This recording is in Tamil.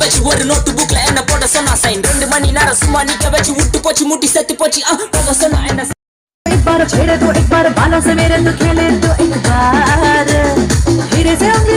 வச்சு ஒரு நோட்டு புக்ல என்ன போட சொன்னா சைன் 2 மணி நேரம் சும்மா நிக்க வச்சு விட்டு போச்சு முட்டி செத்து போச்சு போக சொன்னா என்ன एक बार छेड़े तो एक बार बालों से मेरे तो खेले तो एक बार फिर से उंगली